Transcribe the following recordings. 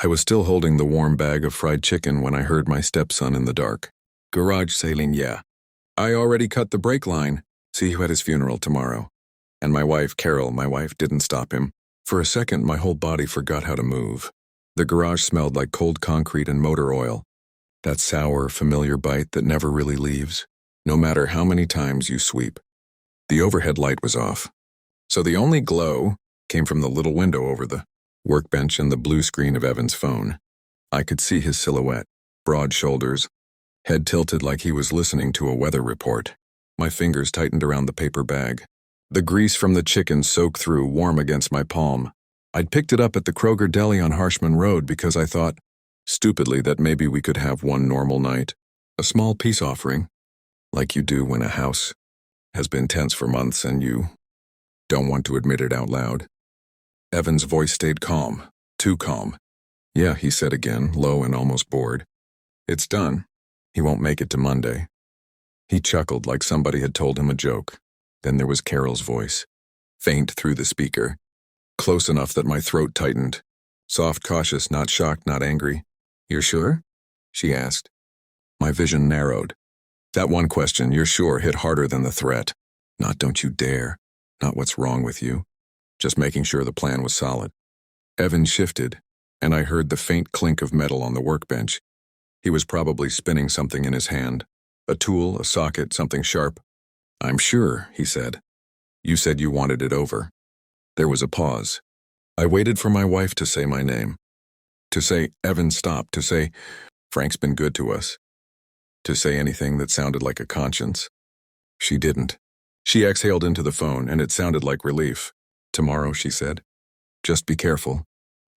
I was still holding the warm bag of fried chicken when I heard my stepson in the dark. Garage sailing, yeah. I already cut the brake line. See you at his funeral tomorrow. And my wife, Carol, didn't stop him. For a second, my whole body forgot how to move. The garage smelled like cold concrete and motor oil. That sour, familiar bite that never really leaves, no matter how many times you sweep. The overhead light was off, so the only glow came from the little window over the workbench and the blue screen of Evan's phone. I could see his silhouette, broad shoulders, head tilted like he was listening to a weather report. My fingers tightened around the paper bag. The grease from the chicken soaked through, warm against my palm. I'd picked it up at the Kroger Deli on Harshman Road because I thought, stupidly, that maybe we could have one normal night. A small peace offering, like you do when a house has been tense for months and you don't want to admit it out loud. Evan's voice stayed calm, too calm. Yeah, he said again, low and almost bored. It's done. He won't make it to Monday. He chuckled like somebody had told him a joke. Then there was Carol's voice, faint through the speaker, close enough that my throat tightened. Soft, cautious, not shocked, not angry. You're sure? She asked. My vision narrowed. That one question, you're sure, hit harder than the threat. Not don't you dare. Not what's wrong with you. Just making sure the plan was solid. Evan shifted, and I heard the faint clink of metal on the workbench. He was probably spinning something in his hand. A tool, a socket, something sharp. I'm sure, he said. You said you wanted it over. There was a pause. I waited for my wife to say my name. To say, Evan, stop. To say, Frank's been good to us. To say anything that sounded like a conscience. She didn't. She exhaled into the phone, and it sounded like relief. Tomorrow, she said. Just be careful.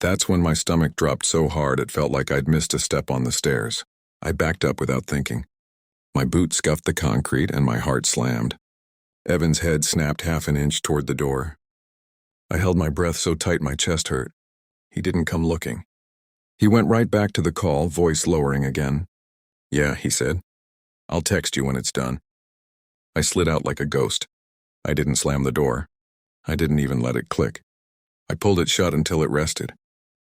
That's when my stomach dropped so hard it felt like I'd missed a step on the stairs. I backed up without thinking. My boot scuffed the concrete and my heart slammed. Evan's head snapped half an inch toward the door. I held my breath so tight my chest hurt. He didn't come looking. He went right back to the call, voice lowering again. Yeah, he said. I'll text you when it's done. I slid out like a ghost. I didn't slam the door. I didn't even let it click. I pulled it shut until it rested.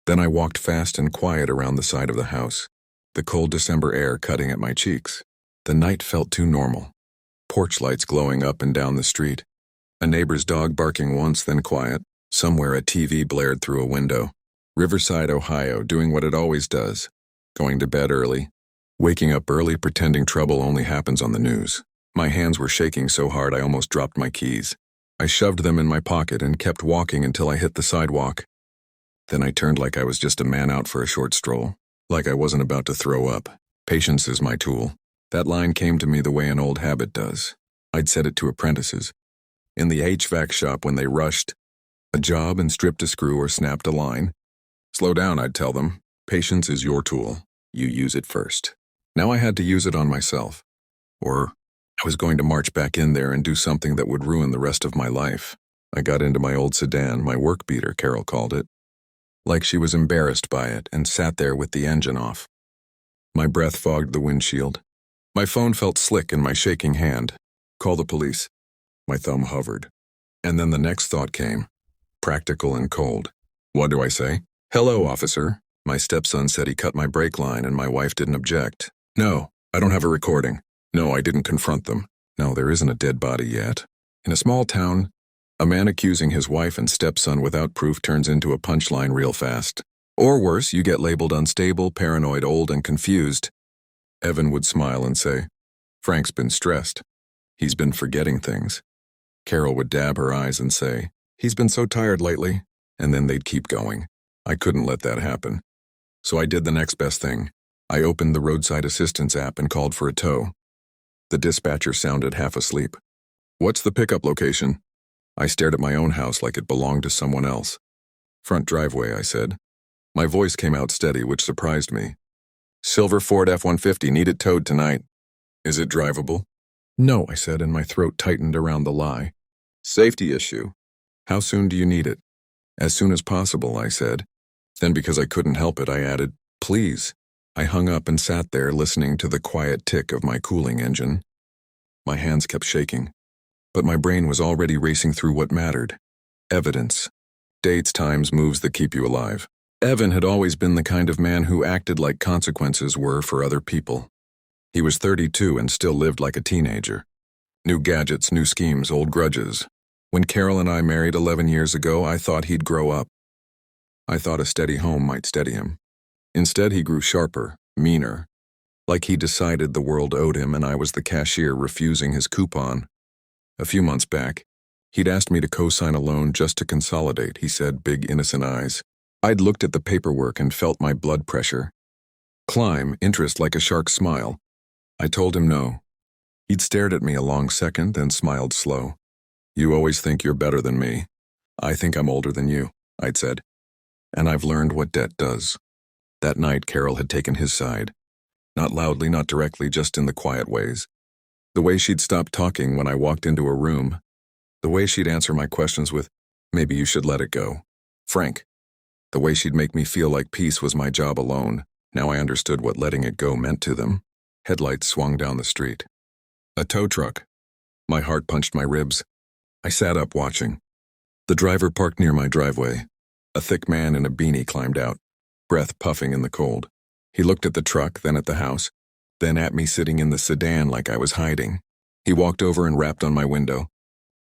Then I walked fast and quiet around the side of the house, the cold December air cutting at my cheeks. The night felt too normal. Porch lights glowing up and down the street. A neighbor's dog barking once, then quiet. Somewhere a TV blared through a window. Riverside, Ohio, doing what it always does. Going to bed early. Waking up early, pretending trouble only happens on the news. My hands were shaking so hard I almost dropped my keys. I shoved them in my pocket and kept walking until I hit the sidewalk. Then I turned like I was just a man out for a short stroll. Like I wasn't about to throw up. Patience is my tool. That line came to me the way an old habit does. I'd said it to apprentices. In the HVAC shop when they rushed a job and stripped a screw or snapped a line. Slow down, I'd tell them. Patience is your tool. You use it first. Now I had to use it on myself. Or I was going to march back in there and do something that would ruin the rest of my life. I got into my old sedan, my work beater, Carol called it. Like she was embarrassed by it and sat there with the engine off. My breath fogged the windshield. My phone felt slick in my shaking hand. Call the police. My thumb hovered. And then the next thought came. Practical and cold. What do I say? Hello, officer. My stepson said he cut my brake line and my wife didn't object. No, I don't have a recording. No, I didn't confront them. No, there isn't a dead body yet. In a small town, a man accusing his wife and stepson without proof turns into a punchline real fast. Or worse, you get labeled unstable, paranoid, old, and confused. Evan would smile and say, Frank's been stressed. He's been forgetting things. Carol would dab her eyes and say, he's been so tired lately. And then they'd keep going. I couldn't let that happen. So I did the next best thing. I opened the roadside assistance app and called for a tow. The dispatcher sounded half asleep. What's the pickup location? I stared at my own house like it belonged to someone else. Front driveway, I said. My voice came out steady, which surprised me. Silver Ford F-150, need it towed tonight. Is it drivable? No, I said, and my throat tightened around the lie. Safety issue. How soon do you need it? As soon as possible, I said. Then because I couldn't help it, I added, please. I hung up and sat there listening to the quiet tick of my cooling engine. My hands kept shaking, but my brain was already racing through what mattered. Evidence. Dates, times, moves that keep you alive. Evan had always been the kind of man who acted like consequences were for other people. He was 32 and still lived like a teenager. New gadgets, new schemes, old grudges. When Carol and I married 11 years ago, I thought he'd grow up. I thought a steady home might steady him. Instead, he grew sharper, meaner, like he decided the world owed him and I was the cashier refusing his coupon. A few months back, he'd asked me to co-sign a loan just to consolidate, he said, big innocent eyes. I'd looked at the paperwork and felt my blood pressure climb, interest like a shark's smile. I told him no. He'd stared at me a long second, then smiled slow. You always think you're better than me. I think I'm older than you, I'd said. And I've learned what debt does. That night, Carol had taken his side. Not loudly, not directly, just in the quiet ways. The way she'd stop talking when I walked into a room. The way she'd answer my questions with, maybe you should let it go. Frank. The way she'd make me feel like peace was my job alone. Now I understood what letting it go meant to them. Headlights swung down the street. A tow truck. My heart punched my ribs. I sat up watching. The driver parked near my driveway. A thick man in a beanie climbed out, breath puffing in the cold. He looked at the truck, then at the house, then at me sitting in the sedan like I was hiding. He walked over and rapped on my window.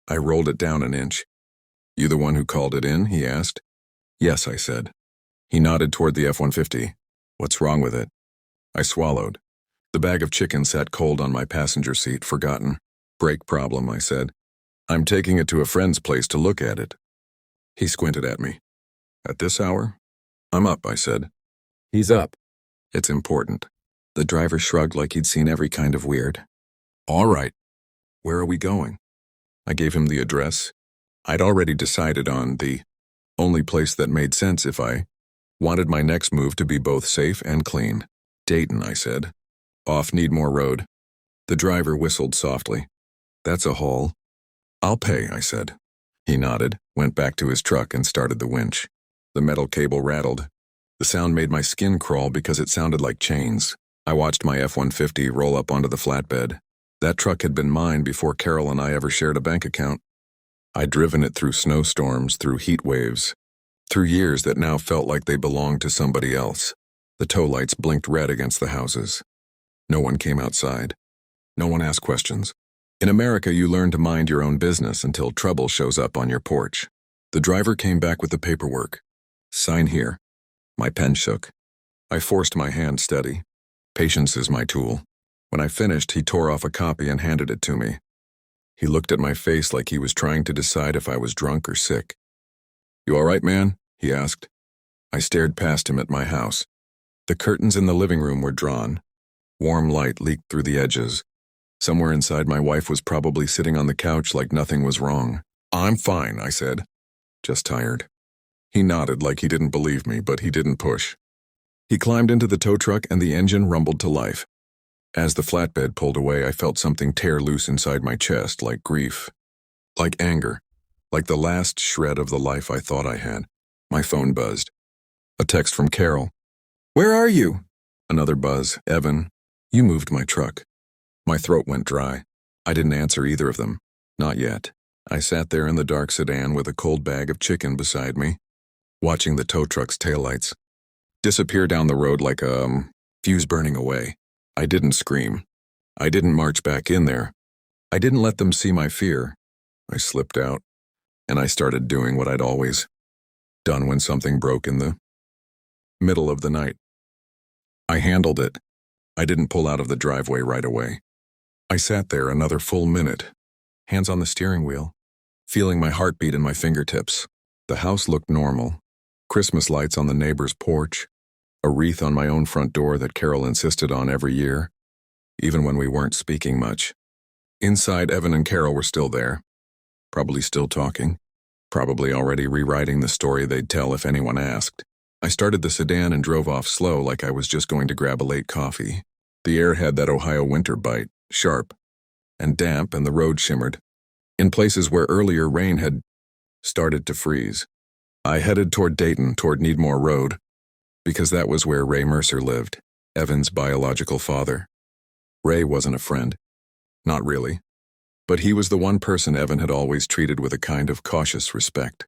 I rolled it down an inch. You the one who called it in? He asked. Yes, I said. He nodded toward the F-150. What's wrong with it? I swallowed. The bag of chicken sat cold on my passenger seat, forgotten. Brake problem, I said. I'm taking it to a friend's place to look at it. He squinted at me. At this hour? I'm up, I said. He's up. It's important. The driver shrugged like he'd seen every kind of weird. All right. Where are we going? I gave him the address. I'd already decided on the only place that made sense if I wanted my next move to be both safe and clean. Dayton, I said. Off Needmore Road. The driver whistled softly. That's a haul. I'll pay, I said. He nodded, went back to his truck and started the winch. The metal cable rattled. The sound made my skin crawl because it sounded like chains. I watched my F-150 roll up onto the flatbed. That truck had been mine before Carol and I ever shared a bank account. I'd driven it through snowstorms, through heat waves, through years that now felt like they belonged to somebody else. The tow lights blinked red against the houses. No one came outside. No one asked questions. In America, you learn to mind your own business until trouble shows up on your porch. The driver came back with the paperwork. Sign here. My pen shook. I forced my hand steady. Patience is my tool. When I finished, he tore off a copy and handed it to me. He looked at my face like he was trying to decide if I was drunk or sick. You all right, man? He asked. I stared past him at my house. The curtains in the living room were drawn. Warm light leaked through the edges. Somewhere inside, my wife was probably sitting on the couch like nothing was wrong. I'm fine, I said. Just tired. He nodded like he didn't believe me, but he didn't push. He climbed into the tow truck and the engine rumbled to life. As the flatbed pulled away, I felt something tear loose inside my chest, like grief, like anger, like the last shred of the life I thought I had. My phone buzzed. A text from Carol. Where are you? Another buzz. Evan, you moved my truck. My throat went dry. I didn't answer either of them. Not yet. I sat there in the dark sedan with a cold bag of chicken beside me, watching the tow truck's taillights disappear down the road like a fuse burning away. I didn't scream. I didn't march back in there. I didn't let them see my fear. I slipped out, and I started doing what I'd always done when something broke in the middle of the night. I handled it. I didn't pull out of the driveway right away. I sat there another full minute, hands on the steering wheel, feeling my heartbeat in my fingertips. The house looked normal. Christmas lights on the neighbor's porch, a wreath on my own front door that Carol insisted on every year, even when we weren't speaking much. Inside, Evan and Carol were still there, probably still talking, probably already rewriting the story they'd tell if anyone asked. I started the sedan and drove off slow like I was just going to grab a late coffee. The air had that Ohio winter bite, sharp and damp, and the road shimmered. In places where earlier rain had started to freeze. I headed toward Dayton, toward Needmore Road, because that was where Ray Mercer lived, Evan's biological father. Ray wasn't a friend. Not really. But he was the one person Evan had always treated with a kind of cautious respect.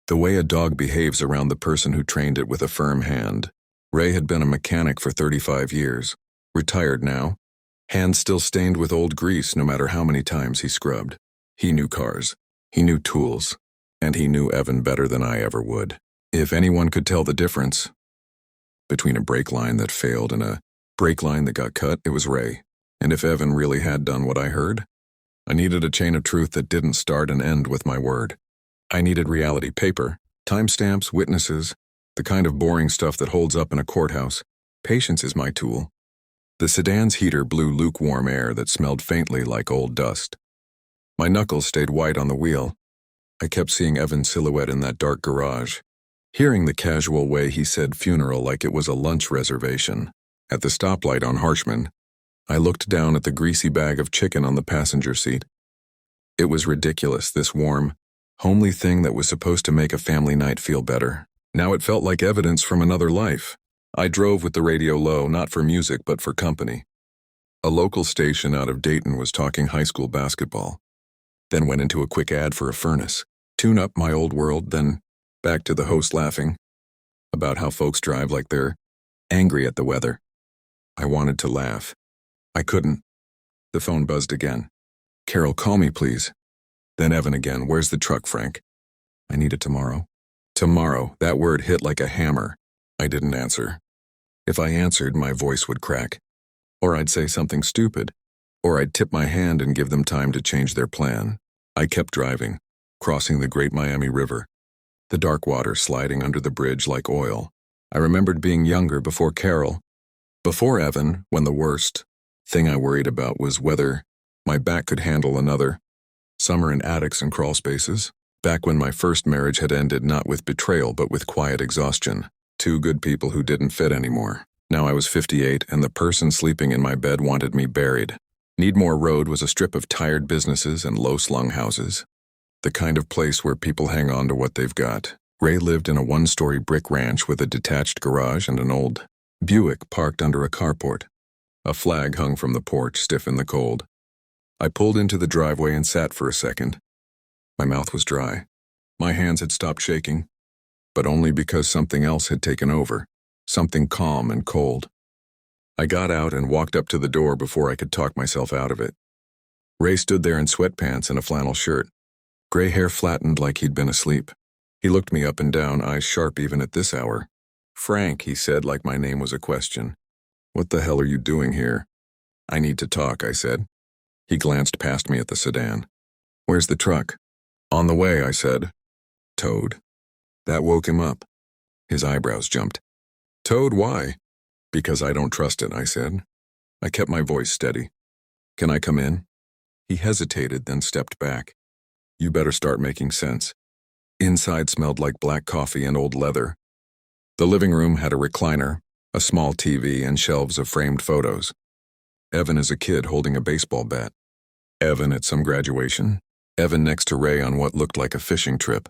The way a dog behaves around the person who trained it with a firm hand. Ray had been a mechanic for 35 years, retired now, hands still stained with old grease no matter how many times he scrubbed. He knew cars, he knew tools, and he knew Evan better than I ever would. If anyone could tell the difference between a brake line that failed and a brake line that got cut, it was Ray. And if Evan really had done what I heard, I needed a chain of truth that didn't start and end with my word. I needed reality paper, timestamps, witnesses, the kind of boring stuff that holds up in a courthouse. Patience is my tool. The sedan's heater blew lukewarm air that smelled faintly like old dust. My knuckles stayed white on the wheel. I kept seeing Evan's silhouette in that dark garage, hearing the casual way he said funeral like it was a lunch reservation. At the stoplight on Harshman, I looked down at the greasy bag of chicken on the passenger seat. It was ridiculous, this warm, homely thing that was supposed to make a family night feel better. Now it felt like evidence from another life. I drove with the radio low, not for music, but for company. A local station out of Dayton was talking high school basketball, then went into a quick ad for a furnace. Tune up My Old World, then back to the host laughing about how folks drive like they're angry at the weather. I wanted to laugh. I couldn't. The phone buzzed again. Carol, call me, please. Then Evan again. Where's the truck, Frank? I need it tomorrow. Tomorrow. That word hit like a hammer. I didn't answer. If I answered, my voice would crack. Or I'd say something stupid. Or I'd tip my hand and give them time to change their plan. I kept driving, crossing the Great Miami River, the dark water sliding under the bridge like oil. I remembered being younger before Carol, before Evan, when the worst thing I worried about was whether my back could handle another summer in attics and crawl spaces. Back when my first marriage had ended not with betrayal but with quiet exhaustion. Two good people who didn't fit anymore. Now I was 58 and the person sleeping in my bed wanted me buried. Needmore Road was a strip of tired businesses and low-slung houses. The kind of place where people hang on to what they've got. Ray lived in a one-story brick ranch with a detached garage and an old Buick parked under a carport. A flag hung from the porch, stiff in the cold. I pulled into the driveway and sat for a second. My mouth was dry. My hands had stopped shaking, but only because something else had taken over, something calm and cold. I got out and walked up to the door before I could talk myself out of it. Ray stood there in sweatpants and a flannel shirt, gray hair flattened like he'd been asleep. He looked me up and down, eyes sharp even at this hour. Frank, he said like my name was a question. What the hell are you doing here? I need to talk, I said. He glanced past me at the sedan. Where's the truck? On the way, I said. Towed. That woke him up. His eyebrows jumped. Towed, why? Because I don't trust it, I said. I kept my voice steady. Can I come in? He hesitated, then stepped back. You better start making sense. Inside smelled like black coffee and old leather. The living room had a recliner, a small TV, and shelves of framed photos. Evan as a kid holding a baseball bat. Evan at some graduation. Evan next to Ray on what looked like a fishing trip.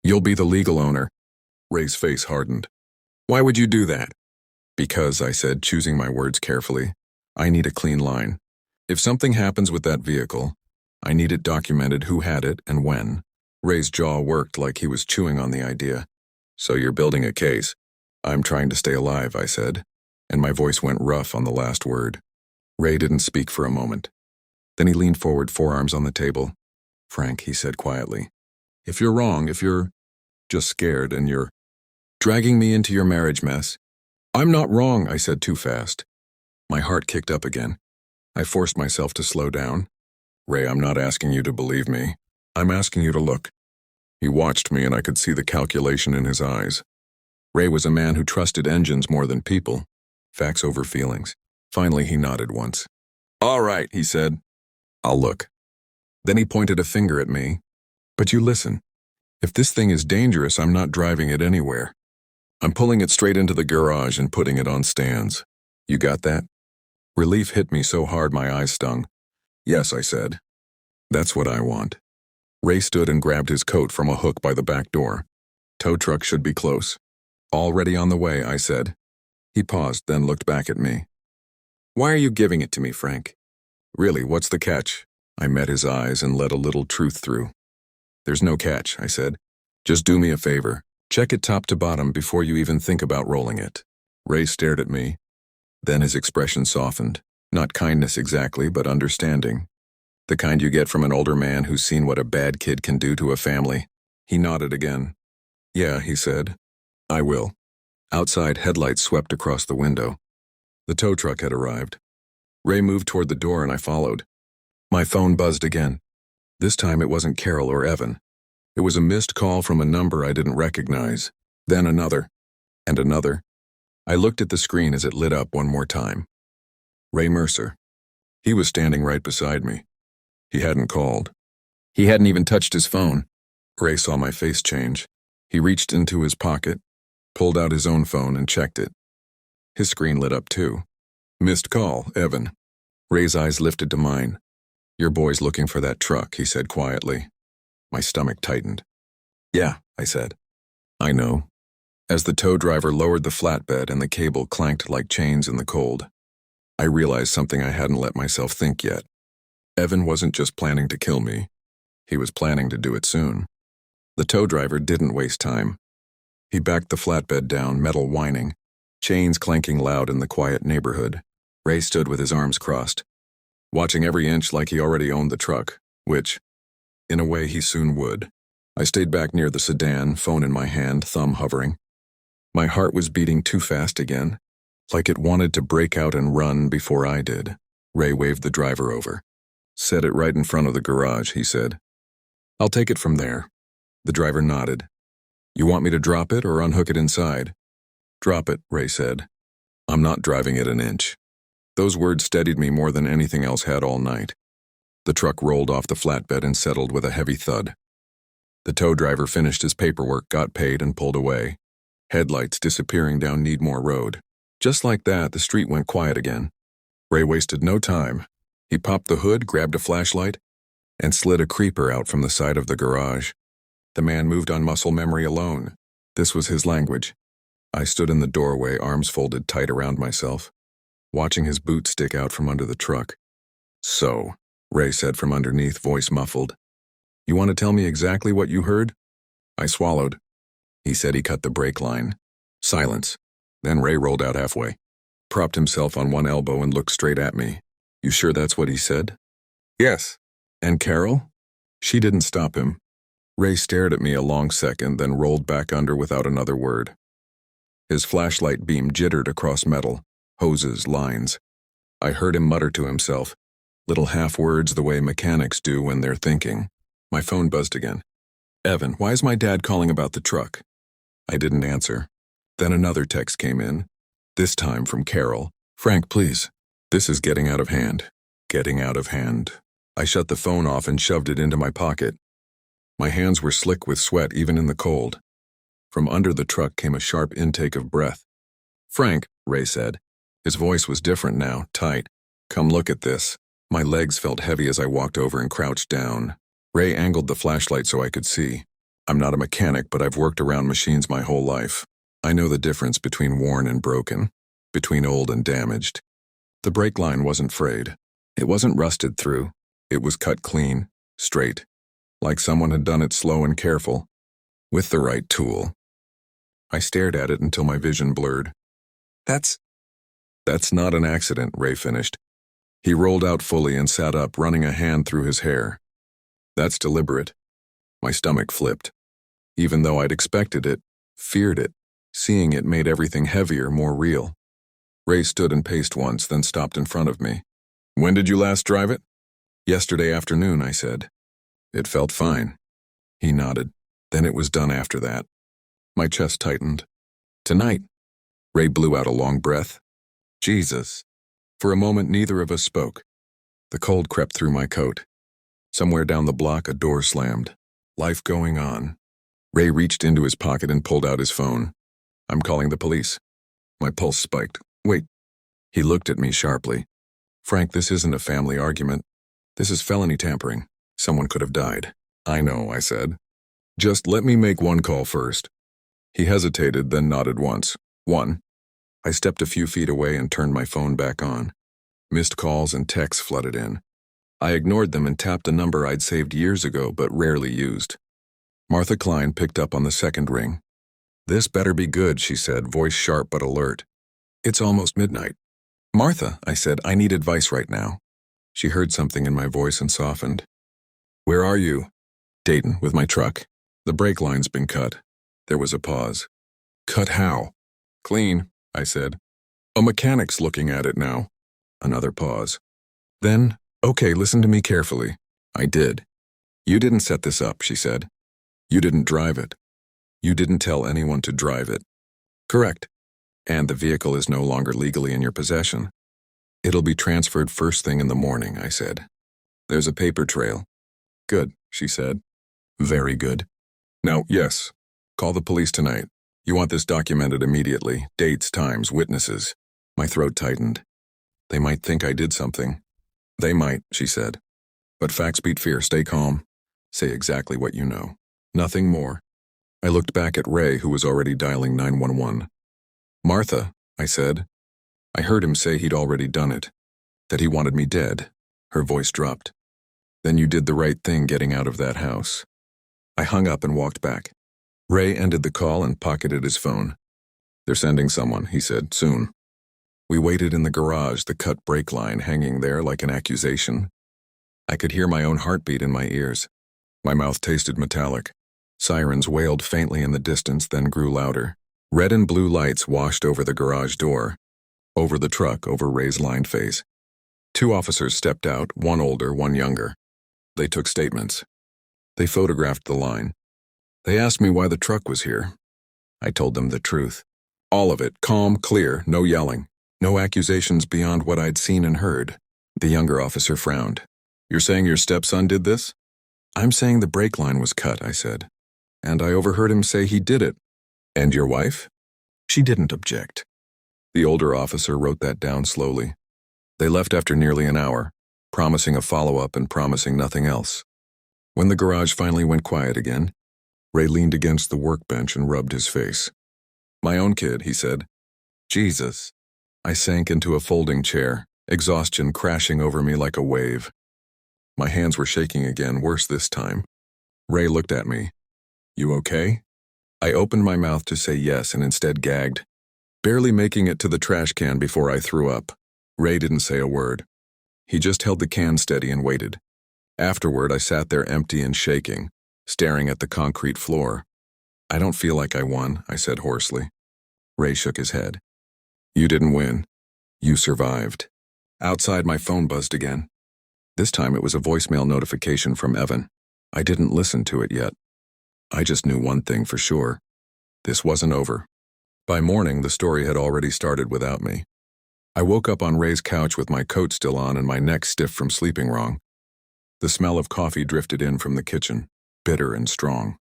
You'll be the legal owner. Ray's face hardened. Why would you do that? Because, I said, choosing my words carefully, I need a clean line. If something happens with that vehicle, I need it documented who had it and when. Ray's jaw worked like he was chewing on the idea. So you're building a case. I'm trying to stay alive, I said, and my voice went rough on the last word. Ray didn't speak for a moment. Then he leaned forward, forearms on the table. Frank, he said quietly, if you're wrong, if you're just scared and you're dragging me into your marriage mess. I'm not wrong, I said too fast. My heart kicked up again. I forced myself to slow down. Ray, I'm not asking you to believe me. I'm asking you to look. He watched me and I could see the calculation in his eyes. Ray was a man who trusted engines more than people. Facts over feelings. Finally, he nodded once. All right, he said. I'll look. Then he pointed a finger at me. But you listen. If this thing is dangerous, I'm not driving it anywhere. I'm pulling it straight into the garage and putting it on stands. You got that? Relief hit me so hard my eyes stung. Yes, I said. That's what I want. Ray stood and grabbed his coat from a hook by the back door. Tow truck should be close. Already on the way, I said. He paused, then looked back at me. Why are you giving it to me, Frank? Really, what's the catch? I met his eyes and let a little truth through. There's no catch, I said. Just do me a favor. Check it top to bottom before you even think about rolling it. Ray stared at me. Then his expression softened. Not kindness exactly, but understanding. The kind you get from an older man who's seen what a bad kid can do to a family. He nodded again. Yeah, he said. I will. Outside, headlights swept across the window. The tow truck had arrived. Ray moved toward the door and I followed. My phone buzzed again. This time it wasn't Carol or Evan. It was a missed call from a number I didn't recognize. Then another. And another. I looked at the screen as it lit up one more time. Ray Mercer. He was standing right beside me. He hadn't called. He hadn't even touched his phone. Ray saw my face change. He reached into his pocket, pulled out his own phone and checked it. His screen lit up too. Missed call, Evan. Ray's eyes lifted to mine. Your boy's looking for that truck, he said quietly. My stomach tightened. Yeah, I said. I know. As the tow driver lowered the flatbed and the cable clanked like chains in the cold, I realized something I hadn't let myself think yet. Evan wasn't just planning to kill me. He was planning to do it soon. The tow driver didn't waste time. He backed the flatbed down, metal whining, chains clanking loud in the quiet neighborhood. Ray stood with his arms crossed, watching every inch like he already owned the truck, which, in a way, he soon would. I stayed back near the sedan, phone in my hand, thumb hovering. My heart was beating too fast again, like it wanted to break out and run before I did. Ray waved the driver over. Set it right in front of the garage, he said. I'll take it from there. The driver nodded. You want me to drop it or unhook it inside? Drop it, Ray said. I'm not driving it an inch. Those words steadied me more than anything else had all night. The truck rolled off the flatbed and settled with a heavy thud. The tow driver finished his paperwork, got paid, and pulled away, headlights disappearing down Needmore Road. Just like that, the street went quiet again. Ray wasted no time. He popped the hood, grabbed a flashlight, and slid a creeper out from the side of the garage. The man moved on muscle memory alone. This was his language. I stood in the doorway, arms folded tight around myself, watching his boot stick out from under the truck. So, Ray said from underneath, voice muffled. You want to tell me exactly what you heard? I swallowed. He said he cut the brake line. Silence. Then Ray rolled out halfway, propped himself on one elbow and looked straight at me. You sure that's what he said? Yes. And Carol? She didn't stop him. Ray stared at me a long second, then rolled back under without another word. His flashlight beam jittered across metal, hoses, lines. I heard him mutter to himself, little half-words the way mechanics do when they're thinking. My phone buzzed again. Evan, why is my dad calling about the truck? I didn't answer. Then another text came in, this time from Carol. Frank, please. This is getting out of hand. Getting out of hand. I shut the phone off and shoved it into my pocket. My hands were slick with sweat even in the cold. From under the truck came a sharp intake of breath. Frank, Ray said. His voice was different now, tight. Come look at this. My legs felt heavy as I walked over and crouched down. Ray angled the flashlight so I could see. I'm not a mechanic, but I've worked around machines my whole life. I know the difference between worn and broken, between old and damaged. The brake line wasn't frayed. It wasn't rusted through. It was cut clean, straight, like someone had done it slow and careful, with the right tool. I stared at it until my vision blurred. That's not an accident, Ray finished. He rolled out fully and sat up, running a hand through his hair. That's deliberate. My stomach flipped. Even though I'd expected it, feared it, seeing it made everything heavier, more real. Ray stood and paced once, then stopped in front of me. When did you last drive it? Yesterday afternoon, I said. It felt fine. He nodded. Then it was done after that. My chest tightened. Tonight. Ray blew out a long breath. Jesus. For a moment, neither of us spoke. The cold crept through my coat. Somewhere down the block, a door slammed. Life going on. Ray reached into his pocket and pulled out his phone. I'm calling the police. My pulse spiked. Wait. He looked at me sharply. Frank, this isn't a family argument. This is felony tampering. Someone could have died. I know, I said. Just let me make one call first. He hesitated, then nodded once. One. I stepped a few feet away and turned my phone back on. Missed calls and texts flooded in. I ignored them and tapped a number I'd saved years ago but rarely used. Martha Klein picked up on the second ring. "This better be good," she said, voice sharp but alert. "It's almost midnight." "Martha," I said, "I need advice right now." She heard something in my voice and softened. "Where are you?" "Dayton, with my truck. The brake line's been cut." There was a pause. "Cut how?" "Clean," I said. "A mechanic's looking at it now." Another pause. Then, "Okay, listen to me carefully." I did. "You didn't set this up," she said. "You didn't drive it. You didn't tell anyone to drive it." "Correct. And the vehicle is no longer legally in your possession." "It'll be transferred first thing in the morning," I said. "There's a paper trail." "Good," she said. "Very good. Now, yes, call the police tonight. You want this documented immediately, dates, times, witnesses." My throat tightened. "They might think I did something." "They might," she said. "But facts beat fear. Stay calm. Say exactly what you know. Nothing more." I looked back at Ray, who was already dialing 911. "Martha," I said. I heard him say he'd already done it, that he wanted me dead. Her voice dropped. "Then you did the right thing getting out of that house." I hung up and walked back. Ray ended the call and pocketed his phone. "They're sending someone," he said, "soon." We waited in the garage, the cut brake line hanging there like an accusation. I could hear my own heartbeat in my ears. My mouth tasted metallic. Sirens wailed faintly in the distance, then grew louder. Red and blue lights washed over the garage door, over the truck, over Ray's lined face. Two officers stepped out, one older, one younger. They took statements. They photographed the line. They asked me why the truck was here. I told them the truth. All of it, calm, clear, no yelling. No accusations beyond what I'd seen and heard. The younger officer frowned. "You're saying your stepson did this?" "I'm saying the brake line was cut," I said. "And I overheard him say he did it." "And your wife?" "She didn't object." The older officer wrote that down slowly. They left after nearly an hour, promising a follow-up and promising nothing else. When the garage finally went quiet again, Ray leaned against the workbench and rubbed his face. "My own kid," he said. "Jesus." I sank into a folding chair, exhaustion crashing over me like a wave. My hands were shaking again, worse this time. Ray looked at me. "You okay?" I opened my mouth to say yes and instead gagged, barely making it to the trash can before I threw up. Ray didn't say a word. He just held the can steady and waited. Afterward, I sat there empty and shaking, staring at the concrete floor. "I don't feel like I won," I said hoarsely. Ray shook his head. "You didn't win. You survived." Outside, my phone buzzed again. This time it was a voicemail notification from Evan. I didn't listen to it yet. I just knew one thing for sure. This wasn't over. By morning, the story had already started without me. I woke up on Ray's couch with my coat still on and my neck stiff from sleeping wrong. The smell of coffee drifted in from the kitchen, bitter and strong.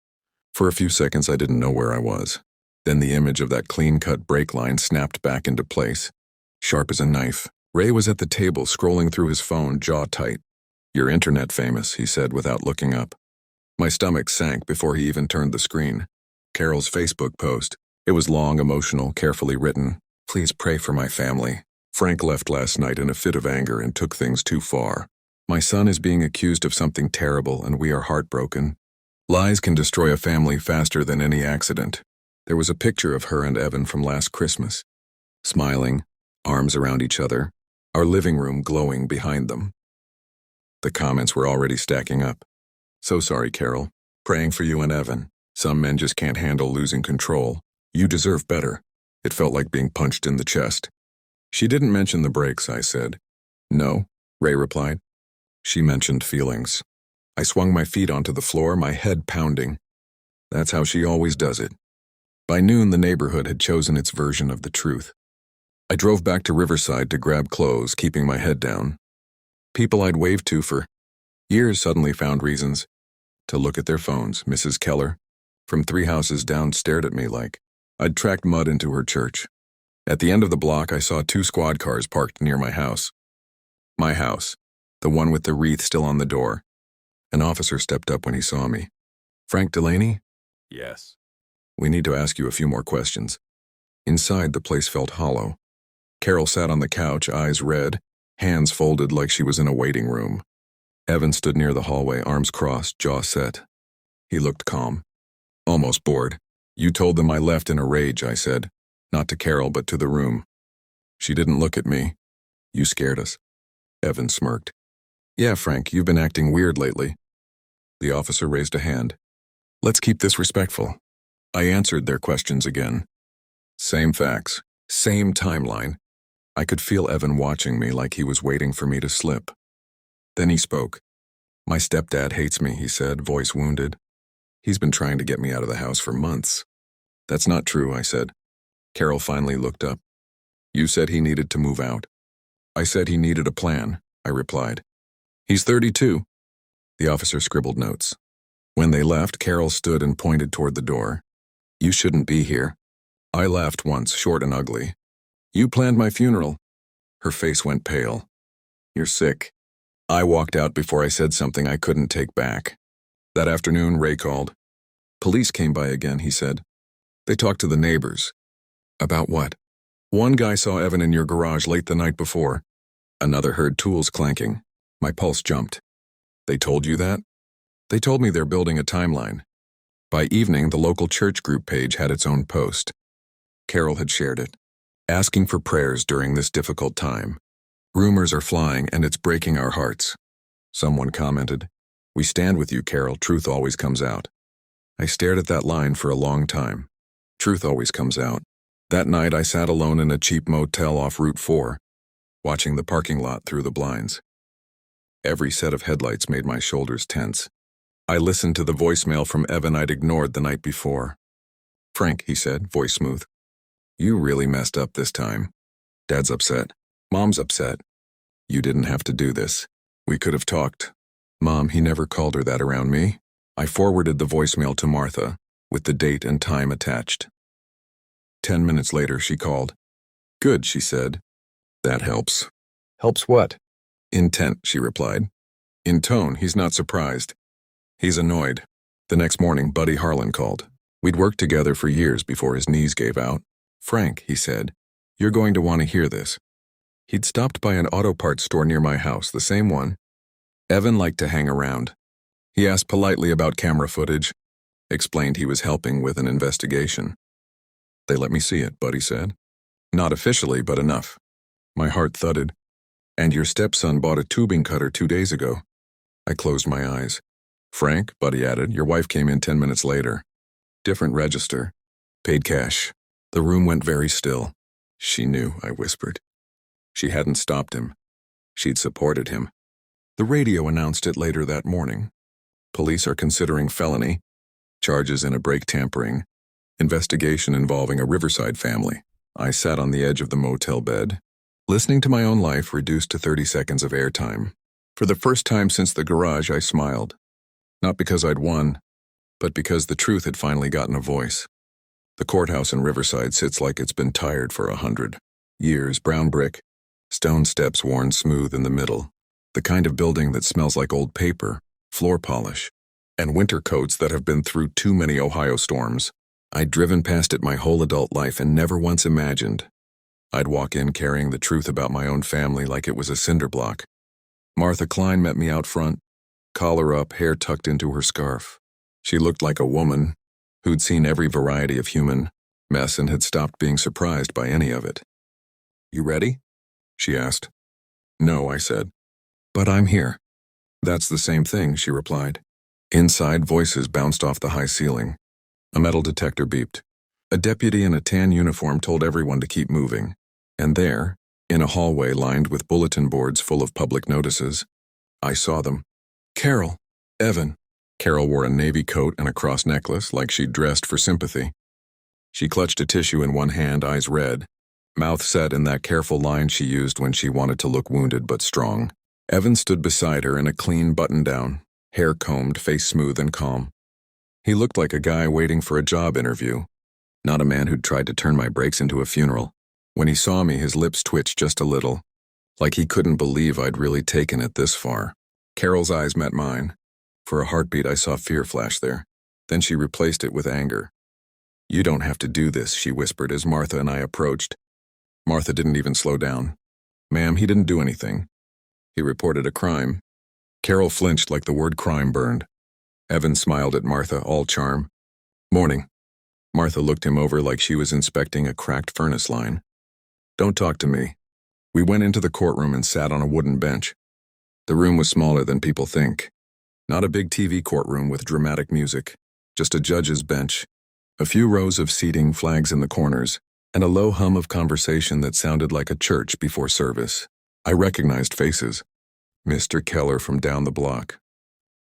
For a few seconds, I didn't know where I was. Then the image of that clean-cut brake line snapped back into place, sharp as a knife. Ray was at the table, scrolling through his phone, jaw tight. "You're internet famous," he said without looking up. My stomach sank before he even turned the screen. Carol's Facebook post. It was long, emotional, carefully written. "Please pray for my family. Frank left last night in a fit of anger and took things too far. My son is being accused of something terrible and we are heartbroken. Lies can destroy a family faster than any accident." There was a picture of her and Evan from last Christmas, smiling, arms around each other, our living room glowing behind them. The comments were already stacking up. "So sorry, Carol. Praying for you and Evan. Some men just can't handle losing control. You deserve better." It felt like being punched in the chest. "She didn't mention the brakes," I said. "No," Ray replied. "She mentioned feelings." I swung my feet onto the floor, my head pounding. That's how she always does it. By noon, the neighborhood had chosen its version of the truth. I drove back to Riverside to grab clothes, keeping my head down. People I'd waved to for years suddenly found reasons to look at their phones. Mrs. Keller, from 3 houses down, stared at me like I'd tracked mud into her church. At the end of the block, I saw 2 squad cars parked near my house. My house, the one with the wreath still on the door. An officer stepped up when he saw me. "Frank Delaney?" "Yes." "We need to ask you a few more questions." Inside, the place felt hollow. Carol sat on the couch, eyes red, hands folded like she was in a waiting room. Evan stood near the hallway, arms crossed, jaw set. He looked calm. Almost bored. You told them I left in a rage, I said. Not to Carol, but to the room. She didn't look at me. You scared us. Evan smirked. Yeah, Frank, you've been acting weird lately. The officer raised a hand. Let's keep this respectful. I answered their questions again. Same facts, same timeline. I could feel Evan watching me like he was waiting for me to slip. Then he spoke. My stepdad hates me, he said, voice wounded. He's been trying to get me out of the house for months. That's not true, I said. Carol finally looked up. You said he needed to move out. I said he needed a plan, I replied. He's 32. The officer scribbled notes. When they left, Carol stood and pointed toward the door. You shouldn't be here. I laughed once, short and ugly. You planned my funeral. Her face went pale. You're sick. I walked out before I said something I couldn't take back. That afternoon, Ray called. Police came by again, he said. They talked to the neighbors. About what? One guy saw Evan in your garage late the night before. Another heard tools clanking. My pulse jumped. They told you that? They told me they're building a timeline. By evening, the local church group page had its own post. Carol had shared it, asking for prayers during this difficult time. Rumors are flying and it's breaking our hearts. Someone commented, We stand with you, Carol, truth always comes out. I stared at that line for a long time. Truth always comes out. That night I sat alone in a cheap motel off Route 4, watching the parking lot through the blinds. Every set of headlights made my shoulders tense. I listened to the voicemail from Evan I'd ignored the night before. Frank, he said, voice smooth. You really messed up this time. Dad's upset. Mom's upset. You didn't have to do this. We could have talked. Mom, he never called her that around me. I forwarded the voicemail to Martha, with the date and time attached. 10 minutes later, she called. Good, she said. That helps. Helps what? Intent, she replied. In tone, he's not surprised. He's annoyed. The next morning, Buddy Harlan called. We'd worked together for years before his knees gave out. Frank, he said, you're going to want to hear this. He'd stopped by an auto parts store near my house, the same one. Evan liked to hang around. He asked politely about camera footage, explained he was helping with an investigation. They let me see it, Buddy said. Not officially, but enough. My heart thudded. And your stepson bought a tubing cutter 2 days ago. I closed my eyes. Frank, Buddy added, your wife came in 10 minutes later. Different register. Paid cash. The room went very still. She knew, I whispered. She hadn't stopped him. She'd supported him. The radio announced it later that morning. Police are considering felony, charges in a brake tampering, investigation involving a Riverside family. I sat on the edge of the motel bed, listening to my own life reduced to 30 seconds of airtime. For the first time since the garage, I smiled. Not because I'd won, but because the truth had finally gotten a voice. The courthouse in Riverside sits like it's been tired for 100 years, brown brick, stone steps worn smooth in the middle, the kind of building that smells like old paper, floor polish, and winter coats that have been through too many Ohio storms. I'd driven past it my whole adult life and never once imagined I'd walk in carrying the truth about my own family like it was a cinder block. Martha Klein met me out front, collar up, hair tucked into her scarf. She looked like a woman who'd seen every variety of human mess and had stopped being surprised by any of it. You ready? She asked. No, I said. But I'm here. That's the same thing, she replied. Inside, voices bounced off the high ceiling. A metal detector beeped. A deputy in a tan uniform told everyone to keep moving. And there, in a hallway lined with bulletin boards full of public notices, I saw them. Carol. Evan. Carol wore a navy coat and a cross necklace like she'd dressed for sympathy. She clutched a tissue in one hand, eyes red, mouth set in that careful line she used when she wanted to look wounded but strong. Evan stood beside her in a clean button-down, hair combed, face smooth and calm. He looked like a guy waiting for a job interview, not a man who'd tried to turn my breaks into a funeral. When he saw me, his lips twitched just a little, like he couldn't believe I'd really taken it this far. Carol's eyes met mine. For a heartbeat, I saw fear flash there. Then she replaced it with anger. You don't have to do this, she whispered as Martha and I approached. Martha didn't even slow down. Ma'am, he didn't do anything. He reported a crime. Carol flinched like the word crime burned. Evan smiled at Martha, all charm. Morning. Martha looked him over like she was inspecting a cracked furnace line. Don't talk to me. We went into the courtroom and sat on a wooden bench. The room was smaller than people think. Not a big TV courtroom with dramatic music, just a judge's bench, a few rows of seating, flags in the corners, and a low hum of conversation that sounded like a church before service. I recognized faces. Mr. Keller from down the block.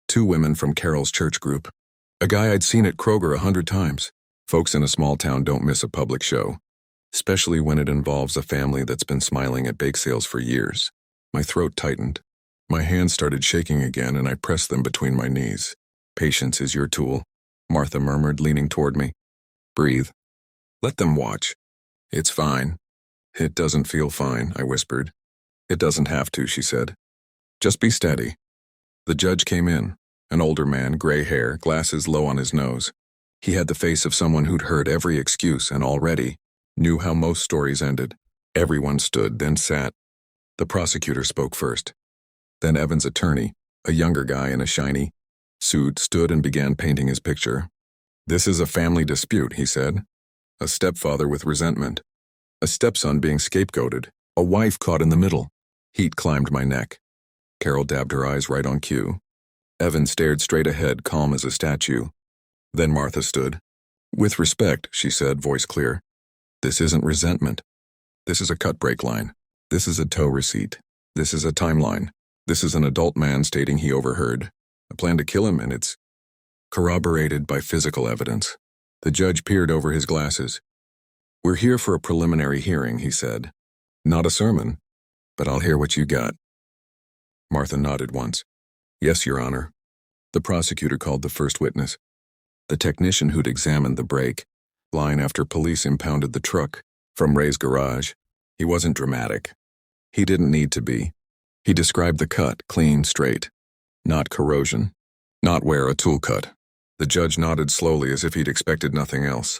2 women from Carol's church group. A guy I'd seen at Kroger 100 times. Folks in a small town don't miss a public show, especially when it involves a family that's been smiling at bake sales for years. My throat tightened. My hands started shaking again, and I pressed them between my knees. Patience is your tool, Martha murmured, leaning toward me. Breathe. Let them watch. It's fine. It doesn't feel fine, I whispered. It doesn't have to, she said. Just be steady. The judge came in, an older man, gray hair, glasses low on his nose. He had the face of someone who'd heard every excuse and already knew how most stories ended. Everyone stood, then sat. The prosecutor spoke first. Then Evan's attorney, a younger guy in a shiny suit, stood and began painting his picture. This is a family dispute, he said. A stepfather with resentment. A stepson being scapegoated. A wife caught in the middle. Heat climbed my neck. Carol dabbed her eyes right on cue. Evan stared straight ahead, calm as a statue. Then Martha stood. With respect, she said, voice clear. This isn't resentment. This is a cut-break line. This is a tow receipt. This is a timeline. This is an adult man stating he overheard a plan to kill him, and it's corroborated by physical evidence. The judge peered over his glasses. We're here for a preliminary hearing, he said. Not a sermon, but I'll hear what you got. Martha nodded once. Yes, Your Honor. The prosecutor called the first witness. The technician who'd examined the brake line after police impounded the truck from Ray's garage. He wasn't dramatic. He didn't need to be. He described the cut, clean, straight. Not corrosion. Not where a tool cut. The judge nodded slowly as if he'd expected nothing else.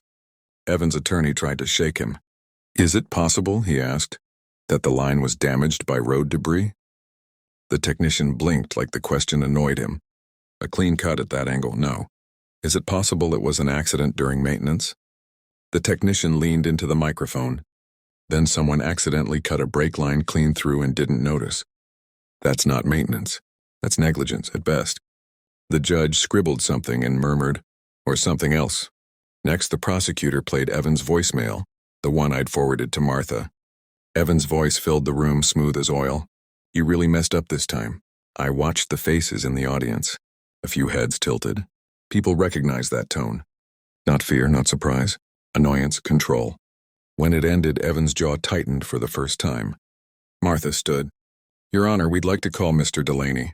Evan's attorney tried to shake him. Is it possible, he asked, that the line was damaged by road debris? The technician blinked like the question annoyed him. A clean cut at that angle, no. Is it possible it was an accident during maintenance? The technician leaned into the microphone. Then someone accidentally cut a brake line clean through and didn't notice. That's not maintenance. That's negligence at best. The judge scribbled something and murmured, or something else. Next, the prosecutor played Evan's voicemail, the one I'd forwarded to Martha. Evan's voice filled the room smooth as oil. You really messed up this time. I watched the faces in the audience. A few heads tilted. People recognized that tone. Not fear, not surprise. Annoyance, control. When it ended, Evan's jaw tightened for the first time. Martha stood. Your Honor, we'd like to call Mr. Delaney.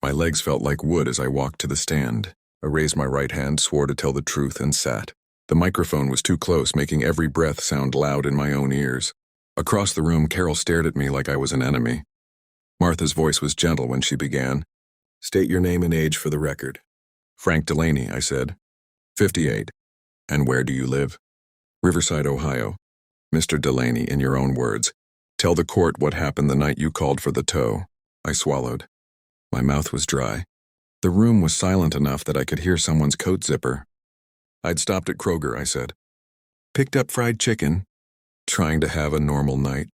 My legs felt like wood as I walked to the stand. I raised my right hand, swore to tell the truth, and sat. The microphone was too close, making every breath sound loud in my own ears. Across the room, Carol stared at me like I was an enemy. Martha's voice was gentle when she began. State your name and age for the record. Frank Delaney, I said. 58. And where do you live? Riverside, Ohio. Mr. Delaney, in your own words, tell the court what happened the night you called for the tow. I swallowed. My mouth was dry. The room was silent enough that I could hear someone's coat zipper. I'd stopped at Kroger, I said. Picked up fried chicken. Trying to have a normal night.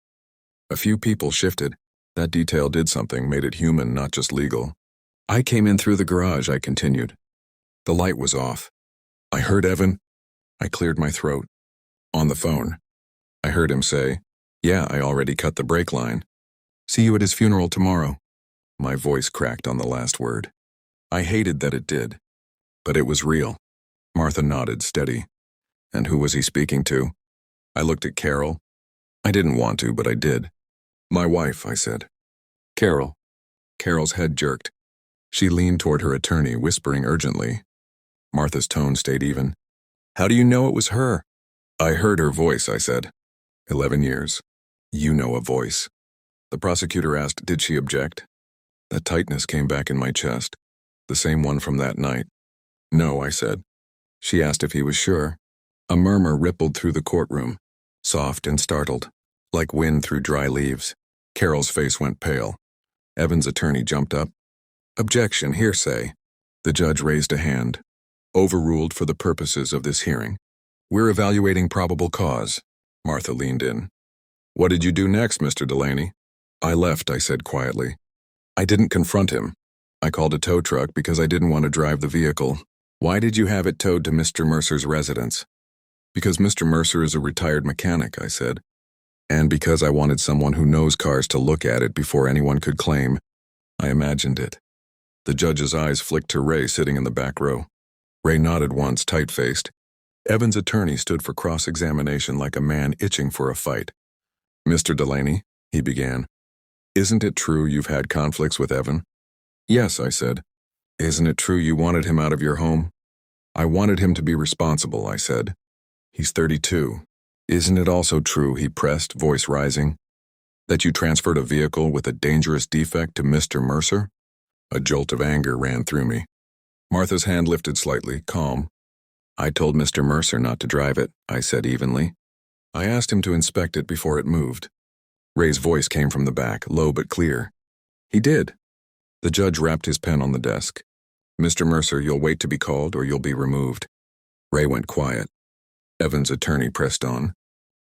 A few people shifted. That detail did something, made it human, not just legal. I came in through the garage, I continued. The light was off. I heard Evan. I cleared my throat. On the phone. I heard him say, yeah, I already cut the brake line. See you at his funeral tomorrow. My voice cracked on the last word. I hated that it did. But it was real. Martha nodded, steady. And who was he speaking to? I looked at Carol. I didn't want to, but I did. My wife, I said. Carol. Carol's head jerked. She leaned toward her attorney, whispering urgently. Martha's tone stayed even. How do you know it was her? I heard her voice, I said. 11 years. You know a voice. The prosecutor asked, did she object? That tightness came back in my chest. The same one from that night. No, I said. She asked if he was sure. A murmur rippled through the courtroom, soft and startled, like wind through dry leaves. Carol's face went pale. Evan's attorney jumped up. Objection, hearsay. The judge raised a hand. Overruled for the purposes of this hearing. We're evaluating probable cause. Martha leaned in. What did you do next, Mr. Delaney? I left, I said quietly. I didn't confront him. I called a tow truck because I didn't want to drive the vehicle. Why did you have it towed to Mr. Mercer's residence? Because Mr. Mercer is a retired mechanic, I said. And because I wanted someone who knows cars to look at it before anyone could claim. I imagined it. The judge's eyes flicked to Ray sitting in the back row. Ray nodded once, tight-faced. Evan's attorney stood for cross-examination like a man itching for a fight. Mr. Delaney, he began, isn't it true you've had conflicts with Evan? Yes, I said. Isn't it true you wanted him out of your home? I wanted him to be responsible, I said. He's 32. Isn't it also true, he pressed, voice rising, that you transferred a vehicle with a dangerous defect to Mr. Mercer? A jolt of anger ran through me. Martha's hand lifted slightly, calm. I told Mr. Mercer not to drive it, I said evenly. I asked him to inspect it before it moved. Ray's voice came from the back, low but clear. He did. The judge rapped his pen on the desk. Mr. Mercer, you'll wait to be called or you'll be removed. Ray went quiet. Evan's attorney pressed on.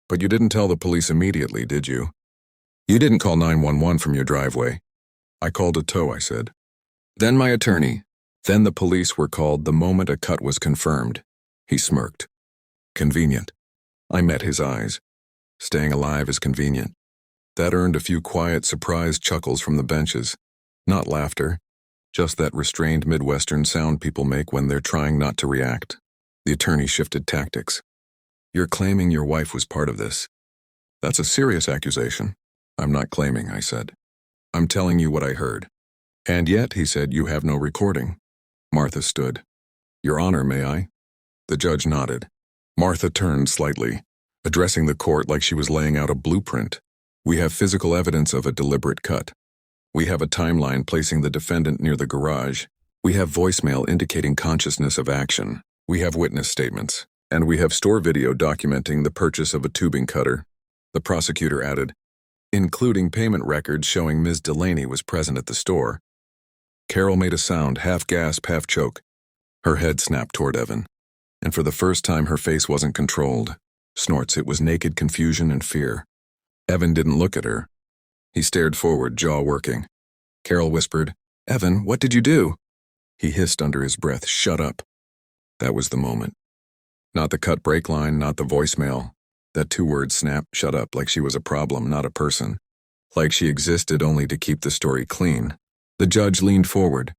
But you didn't tell the police immediately, did you? You didn't call 911 from your driveway. I called a tow, I said. Then my attorney. Then the police were called the moment a cut was confirmed. He smirked. Convenient. I met his eyes. Staying alive is convenient. That earned a few quiet, surprised chuckles from the benches. Not laughter, just that restrained Midwestern sound people make when they're trying not to react. The attorney shifted tactics. You're claiming your wife was part of this. That's a serious accusation. I'm not claiming, I said. I'm telling you what I heard. And yet, he said, you have no recording. Martha stood. Your Honor, may I? The judge nodded. Martha turned slightly, addressing the court like she was laying out a blueprint. We have physical evidence of a deliberate cut. We have a timeline placing the defendant near the garage. We have voicemail indicating consciousness of action. We have witness statements. And we have store video documenting the purchase of a tubing cutter. The prosecutor added, including payment records showing Ms. Delaney was present at the store. Carol made a sound, half gasp, half choke. Her head snapped toward Evan. And for the first time her face wasn't controlled. Snorts, it was naked confusion and fear. Evan didn't look at her. He stared forward, jaw working. Carol whispered, Evan, what did you do? He hissed under his breath, shut up. That was the moment. Not the cut brake line, not the voicemail. That two-word snap, shut up, like she was a problem, not a person. Like she existed only to keep the story clean. The judge leaned forward.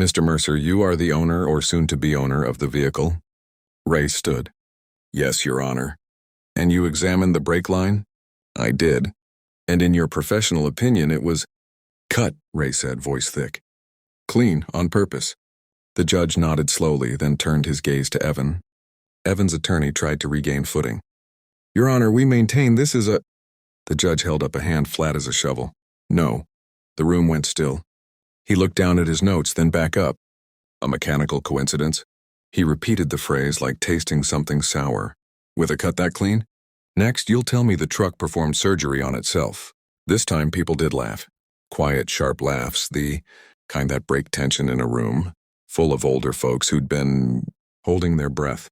Mr. Mercer, you are the owner or soon-to-be owner of the vehicle? Ray stood. Yes, Your Honor. And you examined the brake line? I did. And in your professional opinion, it was... Cut, Ray said, voice thick. Clean, on purpose. The judge nodded slowly, then turned his gaze to Evan. Evan's attorney tried to regain footing. Your Honor, we maintain this is a... The judge held up a hand flat as a shovel. No. The room went still. He looked down at his notes, then back up. A mechanical coincidence? He repeated the phrase like tasting something sour. With a cut that clean? Next, you'll tell me the truck performed surgery on itself. This time people did laugh. Quiet, sharp laughs, the kind that break tension in a room, full of older folks who'd been holding their breath.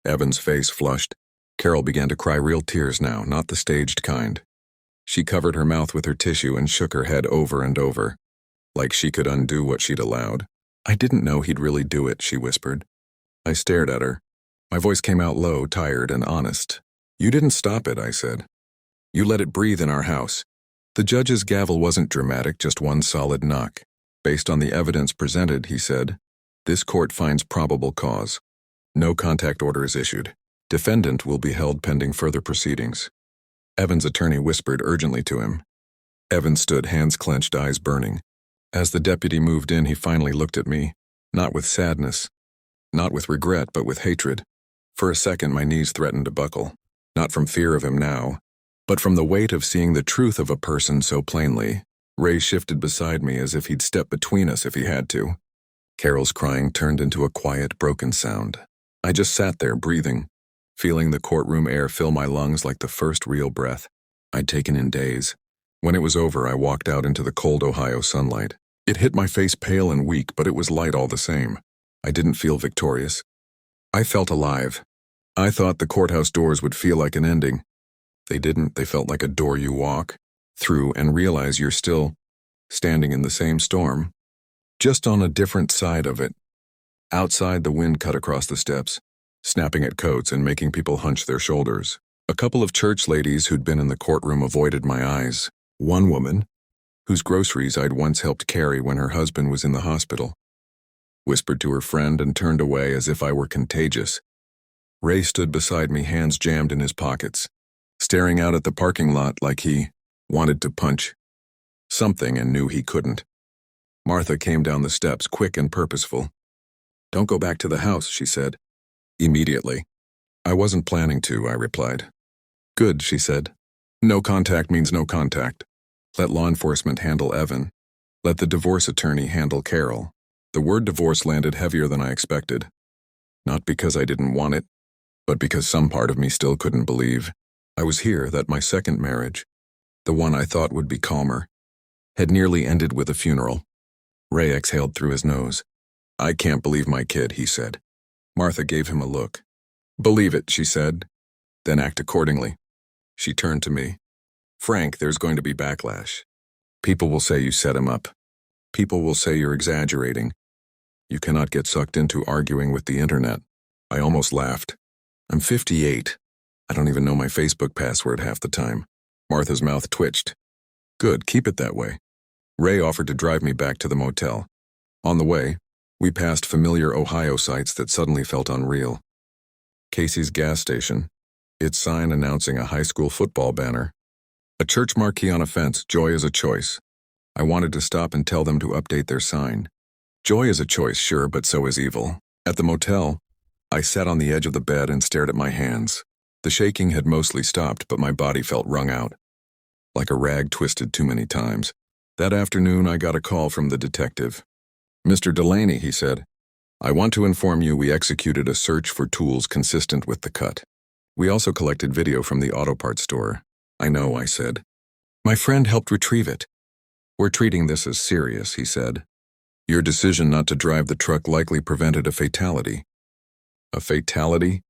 Evan's face flushed. Carol began to cry real tears now, not the staged kind. She covered her mouth with her tissue and shook her head over and over, like she could undo what she'd allowed. I didn't know he'd really do it, she whispered. I stared at her. My voice came out low, tired, and honest. You didn't stop it, I said. You let it breathe in our house. The judge's gavel wasn't dramatic, just one solid knock. Based on the evidence presented, he said, this court finds probable cause. No contact order is issued. Defendant will be held pending further proceedings. Evan's attorney whispered urgently to him. Evan stood, hands clenched, eyes burning. As the deputy moved in, he finally looked at me, not with sadness, not with regret, but with hatred. For a second, my knees threatened to buckle, not from fear of him now, but from the weight of seeing the truth of a person so plainly. Ray shifted beside me as if he'd step between us if he had to. Carol's crying turned into a quiet, broken sound. I just sat there, breathing, feeling the courtroom air fill my lungs like the first real breath I'd taken in days. When it was over, I walked out into the cold Ohio sunlight. It hit my face pale and weak, but it was light all the same. I didn't feel victorious. I felt alive. I thought the courthouse doors would feel like an ending. They didn't. They felt like a door you walk through and realize you're still standing in the same storm, just on a different side of it. Outside, the wind cut across the steps, snapping at coats and making people hunch their shoulders. A couple of church ladies who'd been in the courtroom avoided my eyes. One woman, whose groceries I'd once helped carry when her husband was in the hospital, whispered to her friend and turned away as if I were contagious. Ray stood beside me, hands jammed in his pockets, staring out at the parking lot like he wanted to punch something and knew he couldn't. Martha came down the steps, quick and purposeful. "Don't go back to the house," she said. Immediately. "I wasn't planning to," I replied. "Good," she said. "No contact means no contact. Let law enforcement handle Evan. Let the divorce attorney handle Carol." The word divorce landed heavier than I expected. Not because I didn't want it, but because some part of me still couldn't believe I was here, that my second marriage, the one I thought would be calmer, had nearly ended with a funeral. Ray exhaled through his nose. "I can't believe my kid," he said. Martha gave him a look. "Believe it," she said, "then act accordingly." She turned to me. "Frank, there's going to be backlash. People will say you set him up. People will say you're exaggerating. You cannot get sucked into arguing with the internet." I almost laughed. "I'm 58. I don't even know my Facebook password half the time." Martha's mouth twitched. "Good, keep it that way." Ray offered to drive me back to the motel. On the way, we passed familiar Ohio sights that suddenly felt unreal. Casey's gas station, its sign announcing a high school football banner. A church marquee on a fence, "Joy is a choice." I wanted to stop and tell them to update their sign. Joy is a choice, sure, but so is evil. At the motel, I sat on the edge of the bed and stared at my hands. The shaking had mostly stopped, but my body felt wrung out, like a rag twisted too many times. That afternoon, I got a call from the detective. "Mr. Delaney," he said, "I want to inform you we executed a search for tools consistent with the cut. We also collected video from the auto parts store." "I know," I said. "My friend helped retrieve it." "We're treating this as serious," he said. "Your decision not to drive the truck likely prevented a fatality." "A fatality?"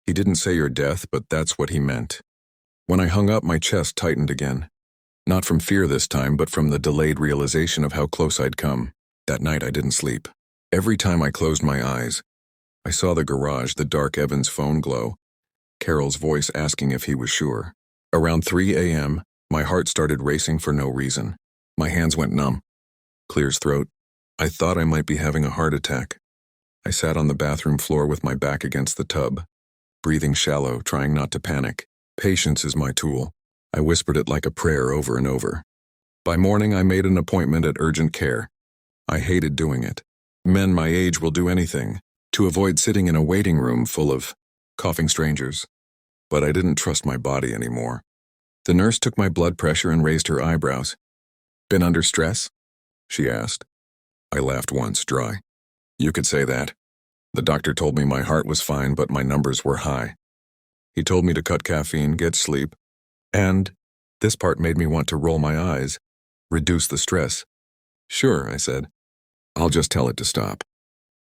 He didn't say your death, but that's what he meant. When I hung up, my chest tightened again. Not from fear this time, but from the delayed realization of how close I'd come. That night I didn't sleep. Every time I closed my eyes, I saw the garage, the dark Evans phone glow, Carol's voice asking if he was sure. Around 3 a.m., my heart started racing for no reason. My hands went numb. Clear's throat. I thought I might be having a heart attack. I sat on the bathroom floor with my back against the tub, breathing shallow, trying not to panic. Patience is my tool. I whispered it like a prayer over and over. By morning, I made an appointment at urgent care. I hated doing it. Men my age will do anything to avoid sitting in a waiting room full of coughing strangers. But I didn't trust my body anymore. The nurse took my blood pressure and raised her eyebrows. "Been under stress?" she asked. I laughed once, dry. "You could say that. The doctor told me my heart was fine, but my numbers were high. He told me to cut caffeine, get sleep, and, this part made me want to roll my eyes, reduce the stress." "Sure," I said. "I'll just tell it to stop."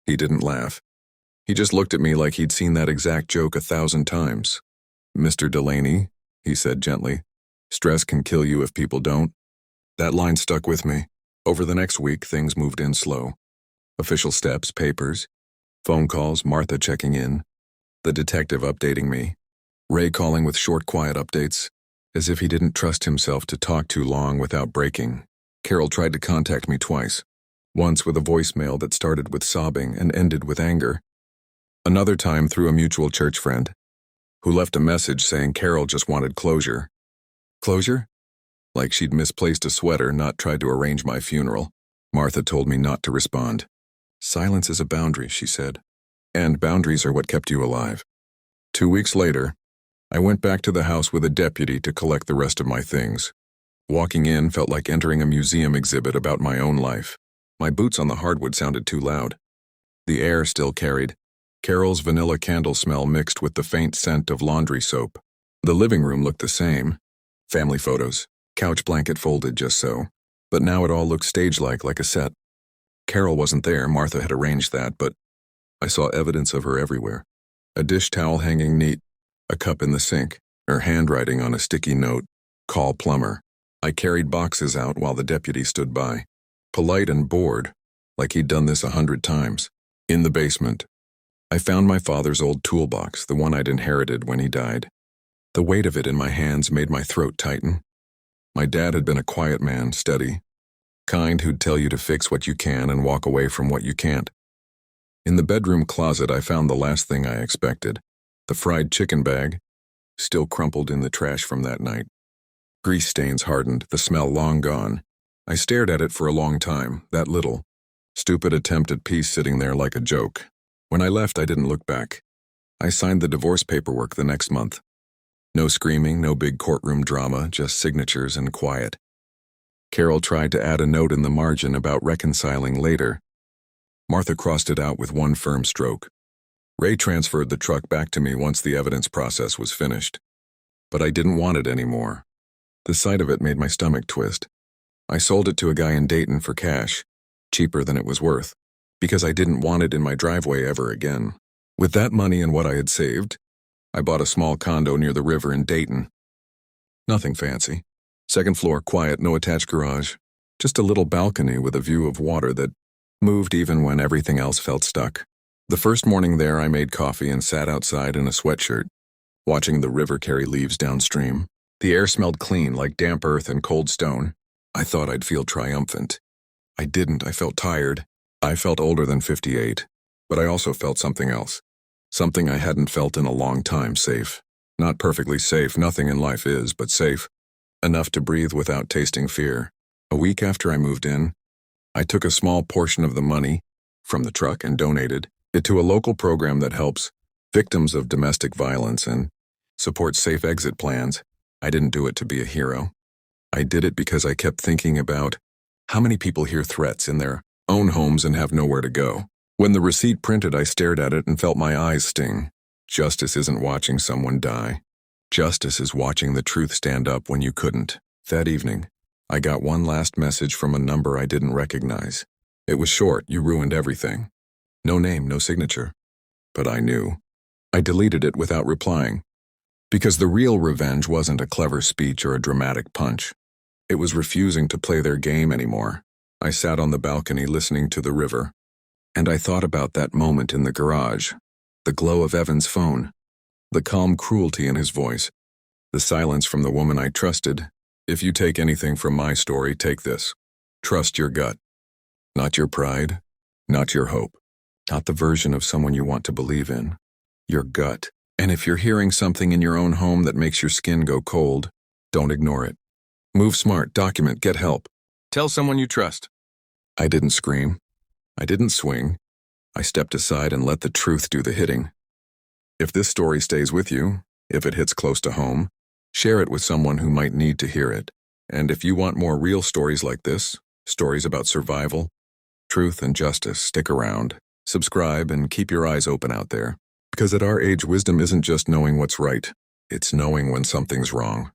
He didn't laugh. He just looked at me like he'd seen that exact joke 1,000 times. "Mr. Delaney," he said gently, "stress can kill you if people don't." That line stuck with me. Over the next week, things moved in slow. Official steps, papers, phone calls, Martha checking in, the detective updating me, Ray calling with short, quiet updates, as if he didn't trust himself to talk too long without breaking. Carol tried to contact me twice, once with a voicemail that started with sobbing and ended with anger. Another time through a mutual church friend, who left a message saying Carol just wanted closure. Closure? Like she'd misplaced a sweater, not tried to arrange my funeral. Martha told me not to respond. "Silence is a boundary," she said. "And boundaries are what kept you alive." 2 weeks later, I went back to the house with a deputy to collect the rest of my things. Walking in felt like entering a museum exhibit about my own life. My boots on the hardwood sounded too loud. The air still carried Carol's vanilla candle smell mixed with the faint scent of laundry soap. The living room looked the same. Family photos. Couch blanket folded just so. But now it all looked stage-like, like a set. Carol wasn't there, Martha had arranged that, but I saw evidence of her everywhere. A dish towel hanging neat, a cup in the sink, her handwriting on a sticky note, "Call plumber." I carried boxes out while the deputy stood by, polite and bored, like he'd done this 100 times. In the basement, I found my father's old toolbox, the one I'd inherited when he died. The weight of it in my hands made my throat tighten. My dad had been a quiet man, steady, kind, who'd tell you to fix what you can and walk away from what you can't. In the bedroom closet, I found the last thing I expected, the fried chicken bag, still crumpled in the trash from that night. Grease stains hardened, the smell long gone. I stared at it for a long time, that little, stupid attempt at peace sitting there like a joke. When I left, I didn't look back. I signed the divorce paperwork the next month. No screaming, no big courtroom drama, just signatures and quiet. Carol tried to add a note in the margin about reconciling later. Martha crossed it out with one firm stroke. Ray transferred the truck back to me once the evidence process was finished. But I didn't want it anymore. The sight of it made my stomach twist. I sold it to a guy in Dayton for cash, cheaper than it was worth, because I didn't want it in my driveway ever again. With that money and what I had saved, I bought a small condo near the river in Dayton. Nothing fancy. Second floor, quiet, no attached garage. Just a little balcony with a view of water that moved even when everything else felt stuck. The first morning there, I made coffee and sat outside in a sweatshirt, watching the river carry leaves downstream. The air smelled clean, like damp earth and cold stone. I thought I'd feel triumphant. I didn't. I felt tired. I felt older than 58, but I also felt something else. Something I hadn't felt in a long time, safe. Not perfectly safe, nothing in life is, but safe. Enough to breathe without tasting fear. A week after I moved in, I took a small portion of the money from the truck and donated it to a local program that helps victims of domestic violence and supports safe exit plans. I didn't do it to be a hero. I did it because I kept thinking about how many people hear threats in their own homes and have nowhere to go. When the receipt printed, I stared at it and felt my eyes sting. Justice isn't watching someone die. Justice is watching the truth stand up when you couldn't. That evening, I got one last message from a number I didn't recognize. It was short, "You ruined everything." No name, no signature. But I knew. I deleted it without replying. Because the real revenge wasn't a clever speech or a dramatic punch. It was refusing to play their game anymore. I sat on the balcony listening to the river, and I thought about that moment in the garage, the glow of Evan's phone, the calm cruelty in his voice, the silence from the woman I trusted. If you take anything from my story, take this. Trust your gut. Not your pride, not your hope, not the version of someone you want to believe in. Your gut. And if you're hearing something in your own home that makes your skin go cold, don't ignore it. Move smart, document, get help. Tell someone you trust. I didn't scream. I didn't swing. I stepped aside and let the truth do the hitting. If this story stays with you, if it hits close to home, share it with someone who might need to hear it. And if you want more real stories like this, stories about survival, truth, and justice, stick around. Subscribe and keep your eyes open out there. Because at our age, wisdom isn't just knowing what's right. It's knowing when something's wrong.